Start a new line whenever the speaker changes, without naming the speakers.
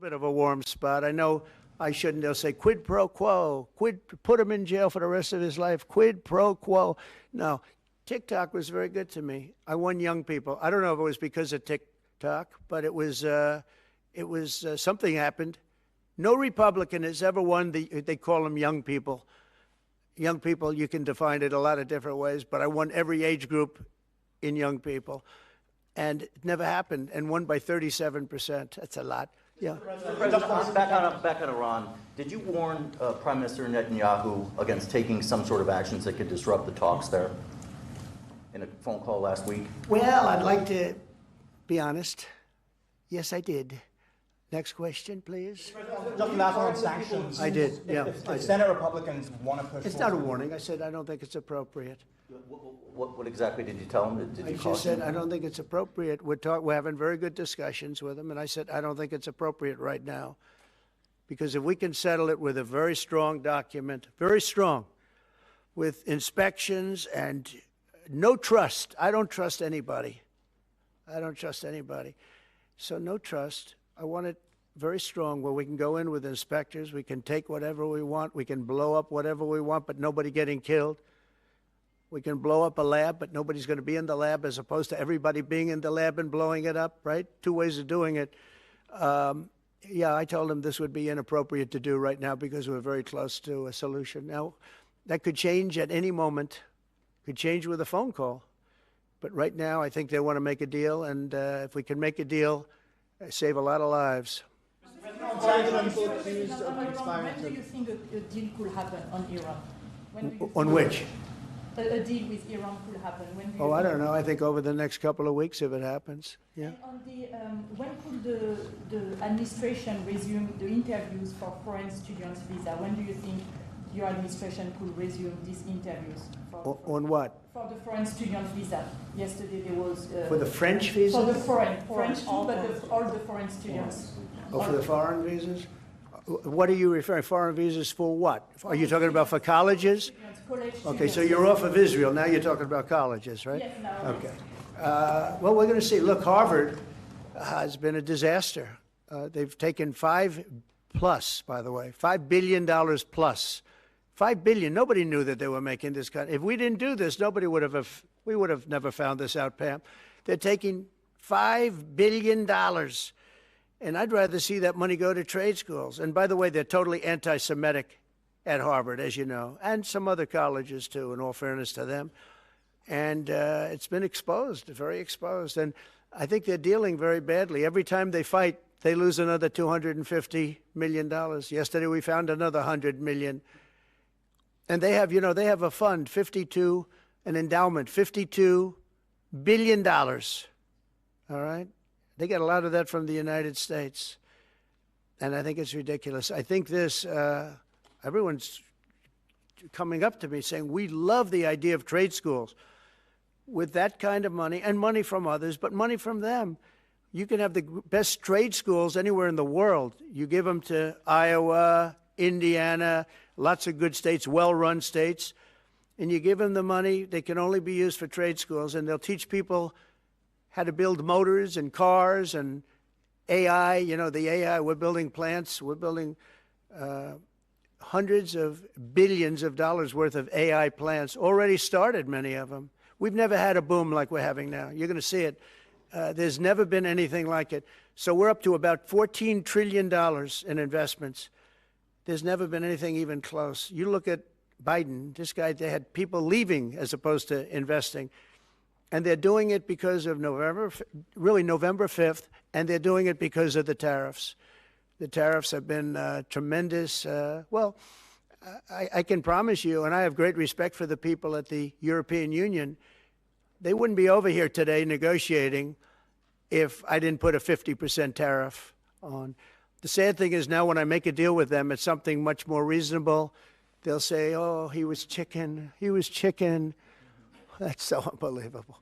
Bit of a warm spot. I know I shouldn't. They'll say quid pro quo, put him in jail for the rest of his life, quid pro quo. No, TikTok was very good to me. I won young people. I don't know if it was because of TikTok, but it was something happened. No Republican has ever won they call them young people. Young people, you can define it a lot of different ways, but I won every age group in young people. And it never happened, and won by 37%. That's a lot. Yeah.
Back on Iran, did you warn Prime Minister Netanyahu against taking some sort of actions that could disrupt the talks there in a phone call last week?
Well, I'd like to be honest. Yes, I did. Next question, please.
Just last on sanctions.
I did, yeah.
If Senate Republicans want to push
It's not a warning. I said I don't think it's appropriate.
What exactly did you tell him? Did you
I just said I don't think it's appropriate. We're having very good discussions with him, and I said I don't think it's appropriate right now. Because if we can settle it with a very strong document, very strong, with inspections and no trust. I don't trust anybody. I don't trust anybody. So no trust. I want it very strong where we can go in with inspectors. We can take whatever we want. We can blow up whatever we want, but nobody getting killed. We can blow up a lab, but nobody's going to be in the lab, as opposed to everybody being in the lab and blowing it up, right? Two ways of doing it. Yeah, I told him this would be inappropriate to do right now because we're very close to a solution. Now, that could change at any moment. Could change with a phone call. But right now, I think they want to make a deal, and if we can make a deal, save a lot of lives.
When do you think a deal could happen on Iran?
On which?
A deal with Iran could happen. When do you
I don't know. I think over the next couple of weeks, if it happens. Yeah.
And on the, when could the administration resume the interviews for foreign students' visa? When do you think your administration could resume these interviews?
On what?
For the foreign student visa. Yesterday there was...
for the French visa?
For the French too, but all the foreign students.
Oh, for the foreign visas? What are you referring? Foreign visas for what? Are you talking about for colleges? Okay, so you're off of Israel. Now you're talking about colleges, right?
Yes, no.
Okay. Well, we're going to see. Look, Harvard has been a disaster. They've taken $5 billion plus. $5 billion. Nobody knew that they were making this kind. If we didn't do this, we would have never found this out, Pam. They're taking $5 billion. And I'd rather see that money go to trade schools. And by the way, they're totally anti-Semitic at Harvard, as you know, and some other colleges, too, in all fairness to them. And it's been exposed, very exposed. And I think they're dealing very badly. Every time they fight, they lose another $250 million. Yesterday, we found another $100 million. And they have, they have a fund, an endowment, $52 billion. All right? They get a lot of that from the United States. And I think it's ridiculous. I think everyone's coming up to me saying, we love the idea of trade schools with that kind of money, and money from others, but money from them. You can have the best trade schools anywhere in the world. You give them to Iowa, Indiana, lots of good states, well-run states, and you give them the money. They can only be used for trade schools, and they'll teach people how to build motors and cars and AI. The AI, we're building plants. We're building hundreds of billions of dollars worth of AI plants. Already started, many of them. We've never had a boom like we're having now. You're going to see it. There's never been anything like it. So we're up to about $14 trillion in investments. There's never been anything even close. You look at Biden, this guy, they had people leaving as opposed to investing. And they're doing it because of November 5th, and they're doing it because of the tariffs. The tariffs have been tremendous. I can promise you, and I have great respect for the people at the European Union, they wouldn't be over here today negotiating if I didn't put a 50% tariff on. The sad thing is now when I make a deal with them, it's something much more reasonable. They'll say, oh, he was chicken. He was chicken. That's so unbelievable.